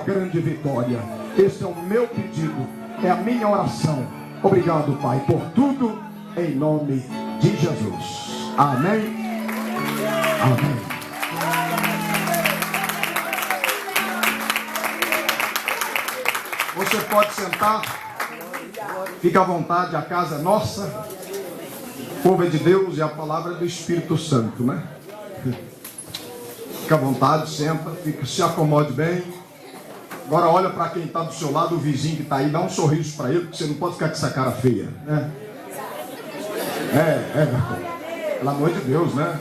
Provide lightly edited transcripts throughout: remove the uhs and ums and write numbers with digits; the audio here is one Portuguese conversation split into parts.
grande vitória. Esse é o meu pedido, é a minha oração. Obrigado, Pai, por tudo, em nome de Jesus. Amém. Amém. Você pode sentar, fica à vontade, a casa é nossa, o povo é de Deus e a palavra é do Espírito Santo, né? Fica à vontade, senta, se acomode bem. Agora olha para quem está do seu lado, o vizinho que está aí, dá um sorriso para ele, porque você não pode ficar com essa cara feia, né? Pelo amor de Deus, né?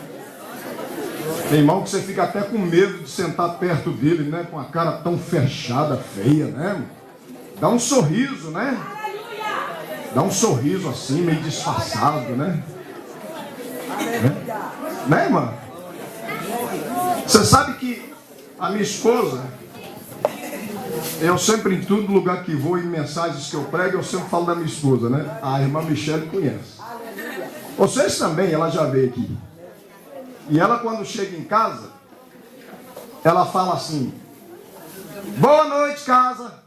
Tem irmão que você fica até com medo de sentar perto dele, né? Com a cara tão fechada, feia, né? Dá um sorriso, né? Dá um sorriso assim, meio disfarçado, né? Né, irmã? Você sabe que a minha esposa, eu sempre, em todo lugar que vou, em mensagens que eu prego, eu sempre falo da minha esposa, né? A irmã Michele conhece. Vocês também, ela já veio aqui. E ela, quando chega em casa, ela fala assim: boa noite, casa.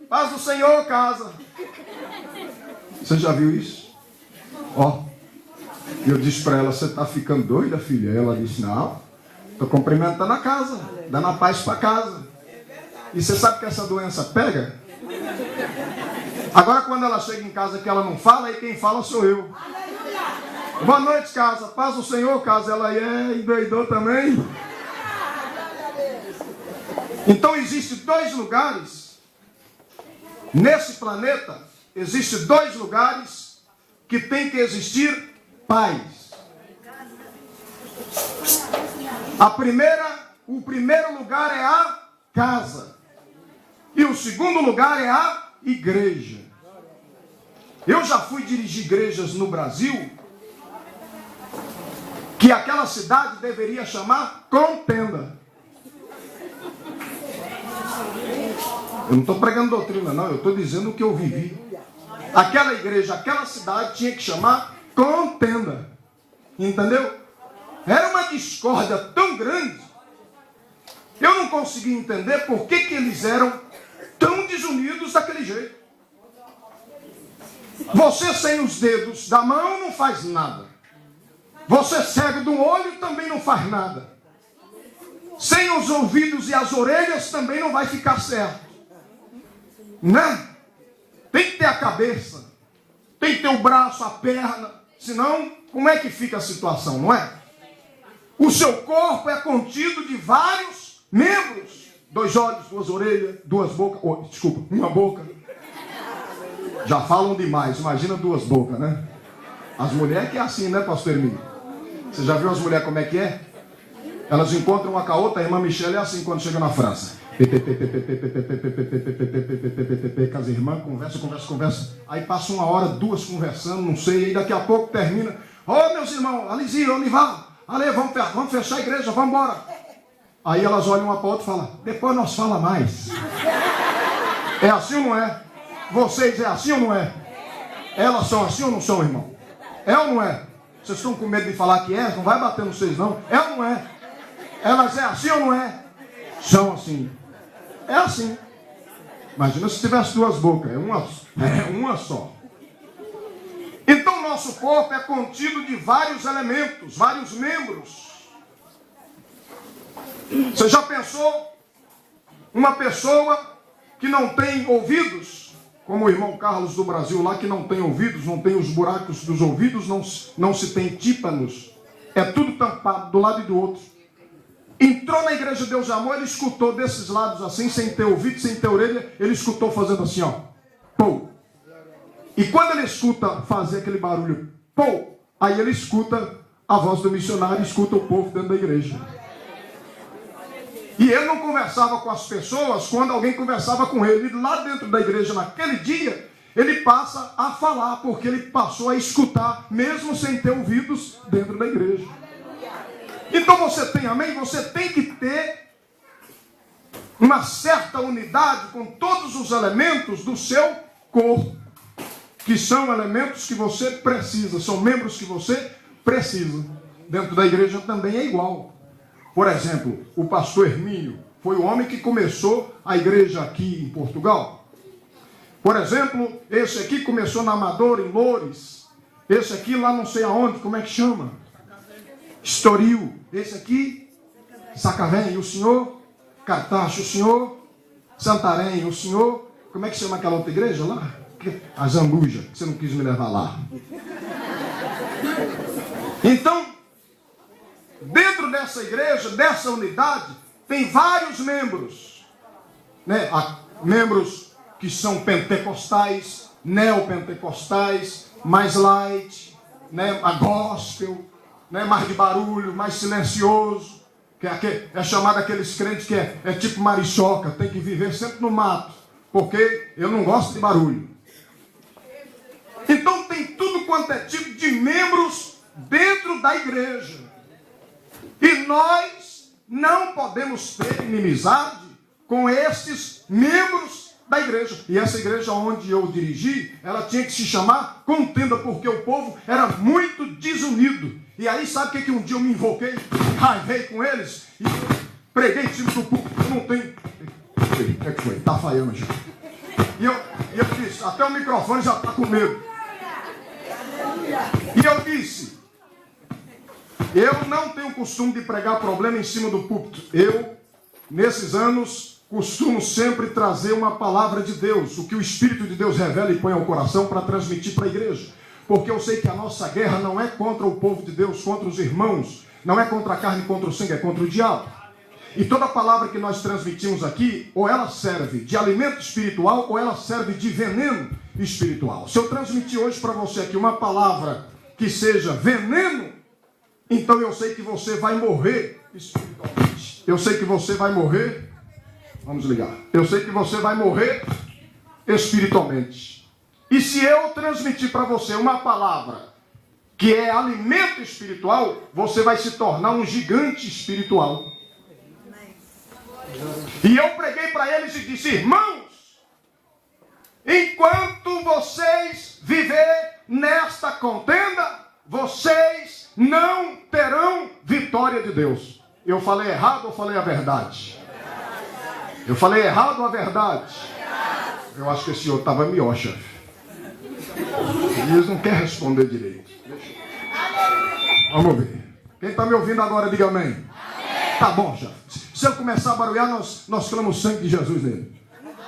Paz do Senhor, casa. Você já viu isso? Ó, eu disse para ela: você está ficando doida, filha? Ela disse: não, estou cumprimentando a casa, dando a paz para casa. E você sabe que essa doença pega? Agora, quando ela chega em casa que ela não fala, aí quem fala sou eu. Boa noite, casa. Paz do Senhor, casa. Ela endoidou também. Então, existem dois lugares nesse planeta. Existem dois lugares que tem que existir paz. O primeiro lugar é a casa. E o segundo lugar é a igreja. Eu já fui dirigir igrejas no Brasil que aquela cidade deveria chamar contenda. Eu não estou pregando doutrina, não. Eu estou dizendo o que eu vivi. Aquela igreja, aquela cidade tinha que chamar contenda. Entendeu? Era uma discórdia tão grande. Eu não conseguia entender por que eles eram tão desunidos daquele jeito. Você sem os dedos da mão não faz nada. Você cego do olho também não faz nada. Sem os ouvidos e as orelhas também não vai ficar certo. Né? Tem que ter a cabeça, tem que ter o braço, a perna, senão como é que fica a situação, não é? O seu corpo é contido de vários membros: 2 olhos, 2 orelhas, 2 bocas, uma boca. Já falam demais, imagina 2 bocas, né? As mulheres que é assim, né, pastor Hermínio? Você já viu as mulheres como é que é? Elas encontram uma com a outra. A irmã Michele é assim quando chega na França. Com as irmãs, conversa. Aí passa 1 hora, 2 conversando, não sei. Aí daqui a pouco termina. Ô, meus irmãos, Alizinho, Onival, Ale, vamos fechar a igreja, vamos embora. Aí elas olham uma para a outra e falam: depois nós fala mais. É assim ou não é? Vocês é assim ou não é? Elas são assim ou não são, irmão? É ou não é? Vocês estão com medo de falar que é? Não vai bater nos vocês, não. É ou não é? Elas é assim ou não é? São assim. É assim. Imagina se tivesse 2 bocas. É uma só. Então nosso corpo é contido de vários elementos, vários membros. Você já pensou uma pessoa que não tem ouvidos, como o irmão Carlos do Brasil lá, que não tem ouvidos, não tem os buracos dos ouvidos, não se tem tímpanos, é tudo tampado do lado e do outro. Entrou na igreja de Deus de Amor, ele escutou desses lados assim, sem ter ouvido, sem ter orelha, ele escutou fazendo assim, ó, pô. E quando ele escuta fazer aquele barulho, pô, aí ele escuta a voz do missionário, escuta o povo dentro da igreja. E ele não conversava com as pessoas quando alguém conversava com ele. E lá dentro da igreja, naquele dia, ele passa a falar, porque ele passou a escutar, mesmo sem ter ouvidos dentro da igreja. Então você tem, amém? Você tem que ter uma certa unidade com todos os elementos do seu corpo, que são elementos que você precisa, são membros que você precisa. Dentro da igreja também é igual. Por exemplo, o pastor Hermínio foi o homem que começou a igreja aqui em Portugal. Por exemplo, esse aqui começou na Amadora, em Loures. Esse aqui lá não sei aonde, como é que chama? Estoril. Esse aqui, Sacavém. E o senhor? Cartacho. O senhor? Santarém. O senhor? Como é que chama aquela outra igreja lá? A Zambuja, que você não quis me levar lá. Então, dentro dessa igreja, dessa unidade, tem vários membros, né? Membros que são pentecostais, neopentecostais, mais light, né? A gospel, né? Mais de barulho, mais silencioso, que é chamado aqueles crentes que é tipo marichoca, tem que viver sempre no mato, porque eu não gosto de barulho. Então tem tudo quanto é tipo de membros dentro da igreja. E nós não podemos ter inimizade com esses membros da igreja. E essa igreja onde eu dirigi, ela tinha que se chamar Contenda, porque o povo era muito desunido. E aí sabe o que um dia eu me invoquei, raivei com eles e preguei em cima do púlpito. Eu não tenho... O que é que foi? Tá falhando já. E eu disse, até o microfone já está com medo. E eu disse, eu não tenho costume de pregar problema em cima do púlpito. Eu, nesses anos, costumo sempre trazer uma palavra de Deus, o que o Espírito de Deus revela e põe ao coração para transmitir para a igreja. Porque eu sei que a nossa guerra não é contra o povo de Deus, contra os irmãos, não é contra a carne, contra o sangue, é contra o diabo. E toda palavra que nós transmitimos aqui, ou ela serve de alimento espiritual, ou ela serve de veneno espiritual. Se eu transmitir hoje para você aqui uma palavra que seja veneno, então eu sei que você vai morrer espiritualmente. Eu sei que você vai morrer. Vamos ligar. Eu sei que você vai morrer espiritualmente. E se eu transmitir para você uma palavra que é alimento espiritual, você vai se tornar um gigante espiritual. E eu preguei para eles e disse, irmãos, enquanto vocês viverem nesta contenda, vocês não terão vitória de Deus. Eu falei errado ou falei a verdade? Eu falei errado ou a verdade? Eu acho que esse senhor estava miocha. Eles não querem responder direito. Vamos ver. Quem está me ouvindo agora, diga amém. Tá bom, já. Se eu começar a barulhar, nós clamamos o sangue de Jesus nele.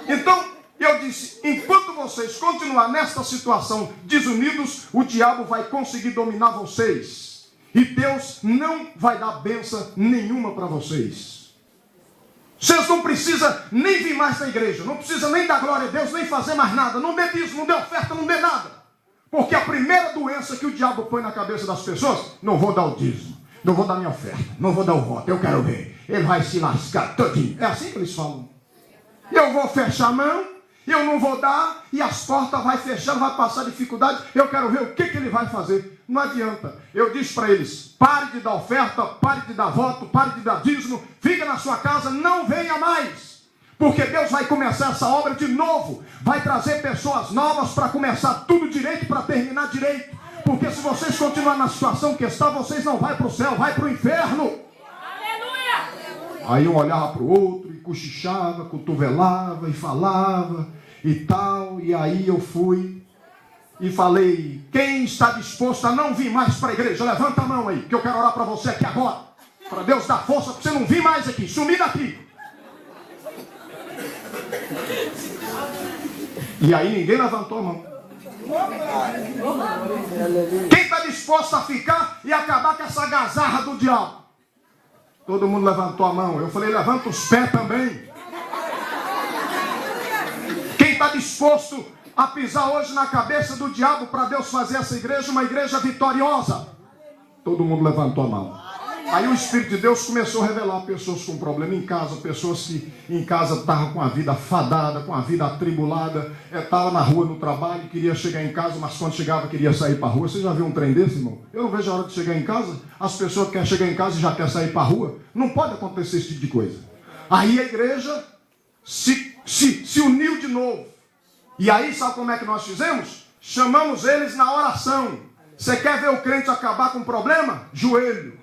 Então, eu disse, enquanto vocês continuarem nesta situação desunidos, o diabo vai conseguir dominar vocês. E Deus não vai dar bênção nenhuma para vocês. Vocês não precisam nem vir mais na igreja, não precisam nem dar glória a Deus, nem fazer mais nada. Não dê dízimo, não dê oferta, não dê nada. Porque a primeira doença que o diabo põe na cabeça das pessoas, não vou dar o dízimo, não vou dar minha oferta, não vou dar o voto, eu quero ver. Ele vai se lascar todinho. É assim que eles falam. Eu vou fechar a mão, eu não vou dar, e as portas vai fechando, vai passar dificuldade, eu quero ver o que ele vai fazer. Não adianta. Eu disse para eles, pare de dar oferta, pare de dar voto, pare de dar dízimo, fica na sua casa, não venha mais. Porque Deus vai começar essa obra de novo, vai trazer pessoas novas para começar tudo direito, para terminar direito. Porque se vocês continuarem na situação que está, vocês não vão para o céu, vai para o inferno. Aí um olhava para o outro e cochichava, cotovelava e falava e tal. E aí eu fui e falei, quem está disposto a não vir mais para a igreja? Levanta a mão aí, que eu quero orar para você aqui agora. Para Deus dar força para você não vir mais aqui, sumir daqui. E aí ninguém levantou a mão. Quem está disposto a ficar e acabar com essa gazarra do diabo? Todo mundo levantou a mão. Eu falei, levanta os pés também. Quem está disposto a pisar hoje na cabeça do diabo para Deus fazer essa igreja uma igreja vitoriosa? Todo mundo levantou a mão. Aí o Espírito de Deus começou a revelar pessoas com problema em casa, pessoas que em casa estavam com a vida fadada, com a vida atribulada, estava na rua no trabalho, queria chegar em casa, mas quando chegava queria sair para a rua. Você já viu um trem desse, irmão? Eu não vejo a hora de chegar em casa, as pessoas querem chegar em casa e já querem sair para a rua. Não pode acontecer esse tipo de coisa. Aí a igreja se uniu de novo. E aí sabe como é que nós fizemos? Chamamos eles na oração. Você quer ver o crente acabar com o problema? Joelho.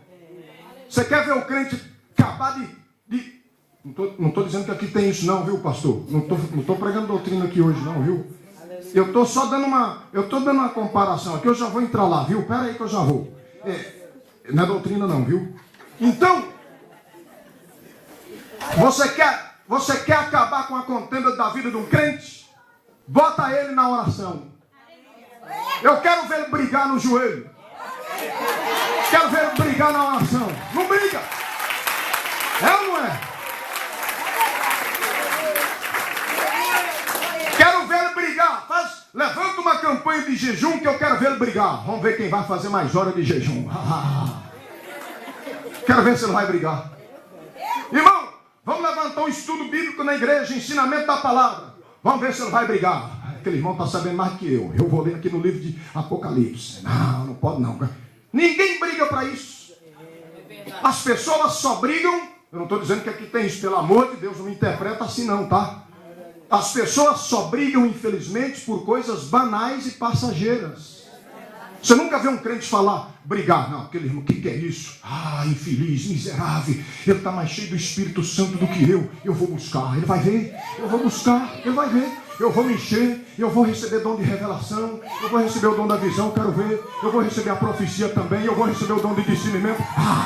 Você quer ver o crente acabar de Não estou dizendo que aqui tem isso não, viu, pastor? Não estou pregando doutrina aqui hoje não, viu? Eu estou só dando uma comparação aqui, eu já vou entrar lá, viu? Pera aí que eu já vou. Não é doutrina não, viu? Então, você quer acabar com a contenda da vida de um crente? Bota ele na oração. Eu quero ver ele brigar no joelho. Quero ver ele brigar na oração. Não briga. É ou não é? Quero ver ele brigar. Levanta uma campanha de jejum que eu quero ver ele brigar. Vamos ver quem vai fazer mais hora de jejum. Quero ver se ele vai brigar. Irmão, vamos levantar um estudo bíblico na igreja, ensinamento da palavra. Vamos ver se ele vai brigar. Aquele irmão está sabendo mais que eu. Eu vou ler aqui no livro de Apocalipse. Não pode não. Ninguém briga para isso. As pessoas só brigam. Eu não estou dizendo que aqui tem isso, pelo amor de Deus, não me interpreta assim não, tá? As pessoas só brigam, infelizmente, por coisas banais e passageiras. Você nunca vê um crente falar, brigar. Não, aquele irmão, o que é isso? Infeliz, miserável. Ele está mais cheio do Espírito Santo do que eu. Eu vou buscar, ele vai ver. Eu vou buscar, ele vai ver. Eu vou me encher, eu vou receber dom de revelação, eu vou receber o dom da visão, quero ver. Eu vou receber a profecia também, eu vou receber o dom de discernimento.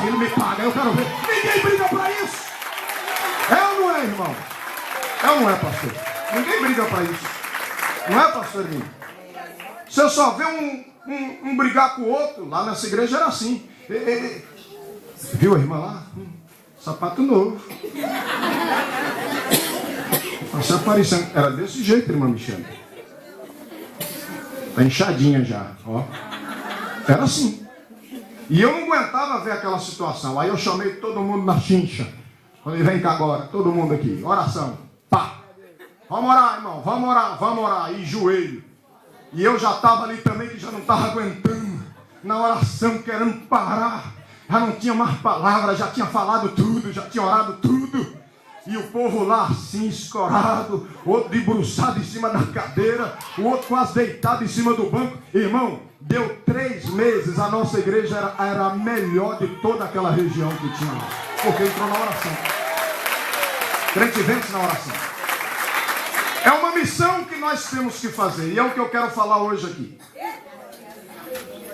Ele me paga, eu quero ver. Ninguém briga para isso. É ou não é, irmão? É ou não é, pastor? Ninguém briga para isso. Não é, pastorinho? Você só vê um brigar com o outro. Lá nessa igreja era assim. Viu a irmã lá? Sapato novo. Você aparecendo. Era desse jeito, irmã Michele. Tá inchadinha já, ó. Era assim. E eu não aguentava ver aquela situação. Aí eu chamei todo mundo na chincha. Falei, vem cá agora, todo mundo aqui. Oração. Pá. Vamos orar, irmão. Vamos orar. E joelho. E eu já estava ali também, que já não estava aguentando. Na oração, querendo parar. Já não tinha mais palavras, já tinha falado tudo, já tinha orado tudo. E o povo lá assim, escorado, outro debruçado em cima da cadeira, o outro quase deitado em cima do banco. Irmão, deu 3 meses, a nossa igreja era a melhor de toda aquela região que tinha lá. Porque entrou na oração. Crente vence na oração. É uma missão que nós temos que fazer, e é o que eu quero falar hoje aqui.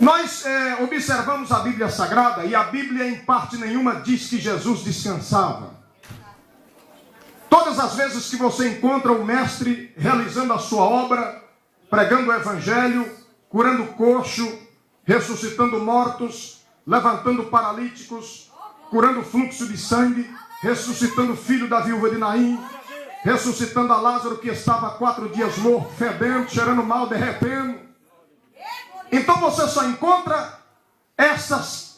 Nós observamos a Bíblia Sagrada, e a Bíblia em parte nenhuma diz que Jesus descansava. Todas as vezes que você encontra o mestre realizando a sua obra, pregando o evangelho, curando coxo, ressuscitando mortos, levantando paralíticos, curando fluxo de sangue, ressuscitando o filho da viúva de Naim, ressuscitando a Lázaro que estava há 4 dias morto, fedendo, cheirando mal, derretendo. Então você só encontra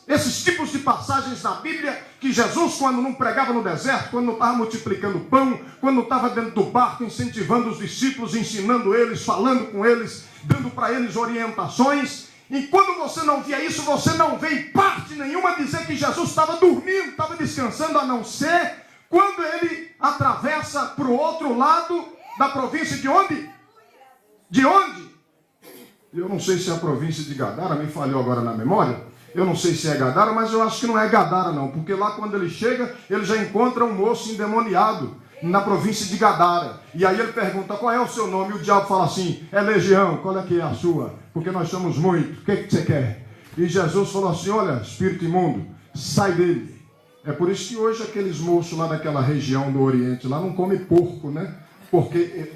esses tipos de passagens na Bíblia que Jesus, quando não pregava no deserto, quando não estava multiplicando pão, quando não estava dentro do barco, incentivando os discípulos, ensinando eles, falando com eles, dando para eles orientações. E quando você não via isso, você não vê em parte nenhuma dizer que Jesus estava dormindo, estava descansando, a não ser quando ele atravessa para o outro lado da província de onde? De onde? Eu não sei se é a província de Gadara, me falhou agora na memória. Eu não sei se é Gadara, mas eu acho que não é Gadara não, porque lá quando ele chega, ele já encontra um moço endemoniado na província de Gadara. E aí ele pergunta, qual é o seu nome? E o diabo fala assim, é Legião, qual é que é a sua? Porque nós somos muitos, o que você quer? E Jesus falou assim, olha, espírito imundo, sai dele. É por isso que hoje aqueles moços lá daquela região do Oriente, lá não comem porco, né? Porque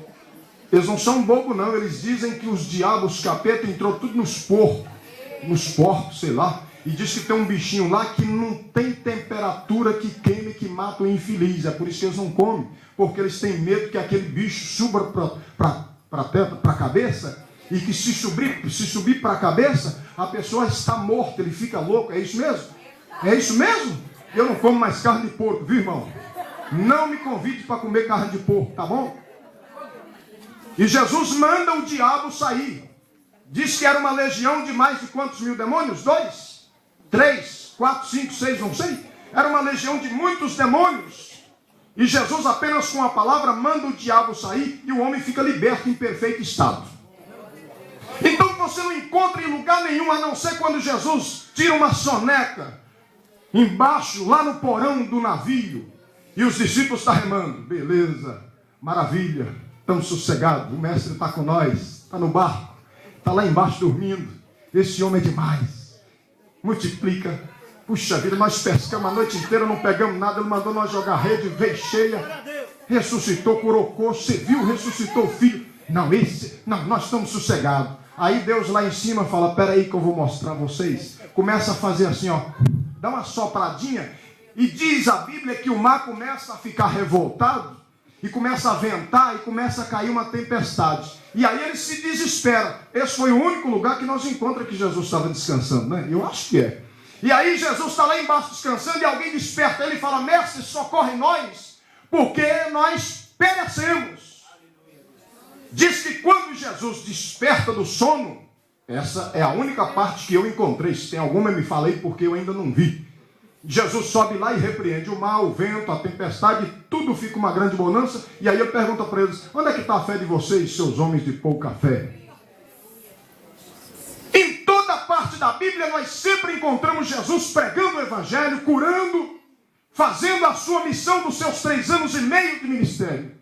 eles não são bobos não, eles dizem que os diabos, capeta, entrou tudo nos porcos, sei lá, e diz que tem um bichinho lá que não tem temperatura que queime, que mata o infeliz. É por isso que eles não comem, porque eles têm medo que aquele bicho suba para a cabeça, e que se subir para a cabeça, a pessoa está morta, ele fica louco. É isso mesmo? É isso mesmo? Eu não como mais carne de porco, viu, irmão? Não me convide para comer carne de porco, tá bom? E Jesus manda o diabo sair. Diz que era uma legião de mais de quantos mil demônios? 2, 3, 4, 5, 6, não sei. Era uma legião de muitos demônios. E Jesus apenas com a palavra manda o diabo sair e o homem fica liberto em perfeito estado. Então você não encontra em lugar nenhum, a não ser quando Jesus tira uma soneca embaixo, lá no porão do navio, E os discípulos estão remando. Beleza, maravilha, estamos sossegados. O mestre está com nós, está no barco, está lá embaixo dormindo. Esse homem é demais. Multiplica. Puxa vida, nós pescamos a noite inteira, não pegamos nada. Ele mandou nós jogar rede, veio cheia. Ressuscitou, curou coxo, você viu, ressuscitou o filho. Não, nós estamos sossegados. Aí Deus lá em cima fala, espera aí que eu vou mostrar a vocês. Começa a fazer assim, ó, dá uma sopradinha. E diz a Bíblia que o mar começa a ficar revoltado. E começa a ventar e começa a cair uma tempestade. E aí ele se desespera. Esse foi o único lugar que nós encontramos que Jesus estava descansando, né? Eu acho que é. E aí Jesus está lá embaixo descansando e alguém desperta ele e fala, mestre, socorre nós, porque nós perecemos. Diz que quando Jesus desperta do sono, essa é a única parte que eu encontrei. Se tem alguma, me falei porque eu ainda não vi. Jesus sobe lá e repreende o mar, o vento, a tempestade, tudo fica uma grande bonança. E aí eu pergunto para eles, onde é que está a fé de vocês, seus homens de pouca fé? Em toda parte da Bíblia nós sempre encontramos Jesus pregando o Evangelho, curando, fazendo a sua missão dos seus 3 anos e meio de ministério.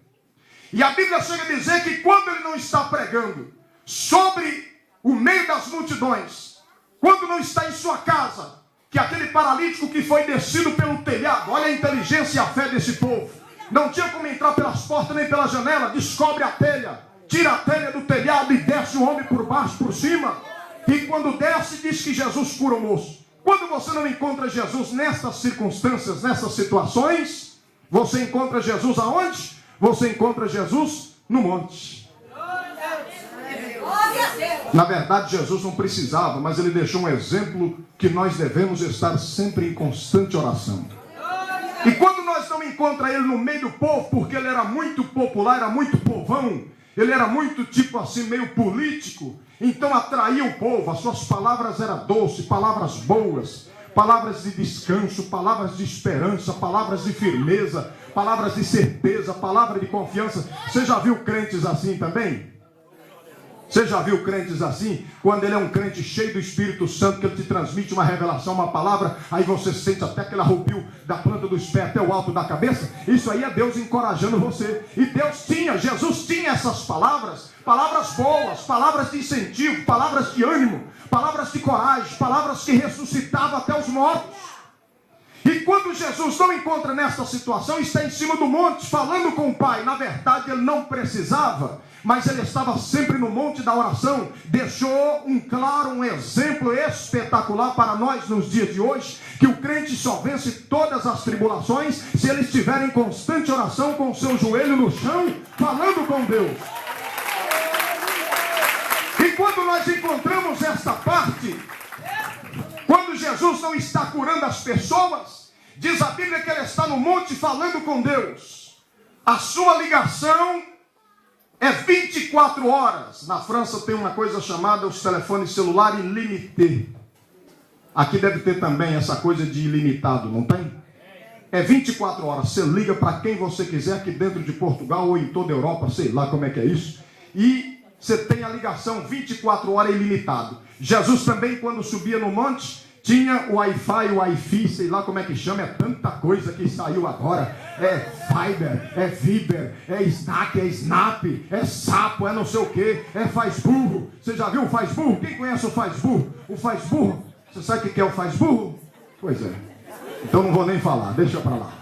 E a Bíblia chega a dizer que quando ele não está pregando sobre o meio das multidões, quando não está em sua casa, que aquele paralítico que foi descido pelo telhado, olha a inteligência e a fé desse povo, não tinha como entrar pelas portas nem pela janela, descobre a telha, tira a telha do telhado e desce o homem por baixo, por cima, e quando desce diz que Jesus cura o moço. Quando você não encontra Jesus nessas circunstâncias, nessas situações, você encontra Jesus aonde? Você encontra Jesus no monte. Na verdade, Jesus não precisava, mas ele deixou um exemplo que nós devemos estar sempre em constante oração. E quando nós não encontramos ele no meio do povo, porque ele era muito popular, era muito povão, ele era muito tipo assim, meio político, então atraía o povo, as suas palavras eram doces, palavras boas, palavras de descanso, palavras de esperança, palavras de firmeza, palavras de certeza, palavra de confiança. Você já viu crentes assim também? Você já viu crentes assim? Quando ele é um crente cheio do Espírito Santo, que ele te transmite uma revelação, uma palavra, aí você sente até aquele arrepio da planta dos pés até o alto da cabeça. Isso aí é Deus encorajando você. E Jesus tinha essas palavras, palavras boas, palavras de incentivo, palavras de ânimo, palavras de coragem, palavras que ressuscitavam até os mortos. E quando Jesus não encontra nessa situação, está em cima do monte, falando com o Pai. Na verdade, ele não precisava, mas ele estava sempre no monte da oração. Deixou um exemplo espetacular para nós nos dias de hoje, que o crente só vence todas as tribulações se ele estiver em constante oração, com o seu joelho no chão, falando com Deus. E quando nós encontramos esta parte, quando Jesus não está curando as pessoas, diz a Bíblia que ele está no monte falando com Deus. A sua ligação é 24 horas. Na França tem uma coisa chamada os telefones celulares illimité. Aqui deve ter também essa coisa de ilimitado, não tem? É 24 horas. Você liga para quem você quiser aqui dentro de Portugal ou em toda a Europa, sei lá como é que é isso. E você tem a ligação 24 horas ilimitado. Jesus também, quando subia no monte, tinha o Wi-Fi, sei lá como é que chama, é tanta coisa que saiu agora. É Fiber, é Viber, é Snack, é Snap, é Sapo, é não sei o que, é Faz Burro. Você já viu o Faz Burro? Quem conhece o Faz Burro? O Faz Burro, você sabe o que é o Faz Burro? Pois é. Então não vou nem falar, deixa pra lá.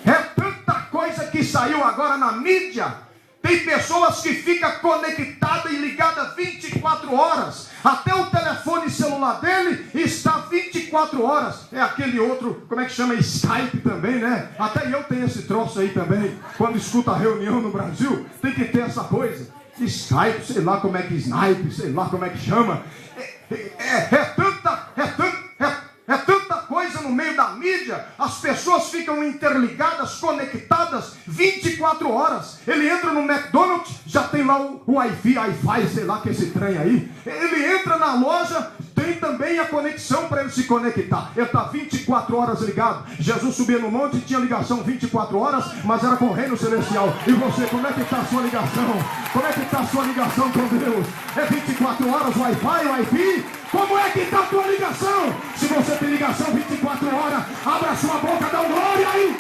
É tanta coisa que saiu agora na mídia. Tem pessoas que ficam conectadas e ligadas 24 horas. Até o telefone celular dele está 24 horas. É aquele outro, como é que chama? Skype também, né? Até eu tenho esse troço aí também. Quando escuta a reunião no Brasil, tem que ter essa coisa. Skype, sei lá como é que Snipe, sei lá como é que chama. É tanta coisa no meio da mídia, as pessoas ficam interligadas, conectadas 24 horas. Ele entra no McDonald's, já tem lá o Wi-Fi, sei lá que é esse trem aí. Ele entra na loja, tem também a conexão para ele se conectar. Ele está 24 horas ligado. Jesus subia no monte e tinha ligação 24 horas, mas era com o reino celestial. E você, como é que está a sua ligação? Como é que está a sua ligação com Deus? É 24 horas Wi-Fi? Como é que está a tua ligação? Se você tem ligação 24 horas, abra sua boca, dá um glória aí.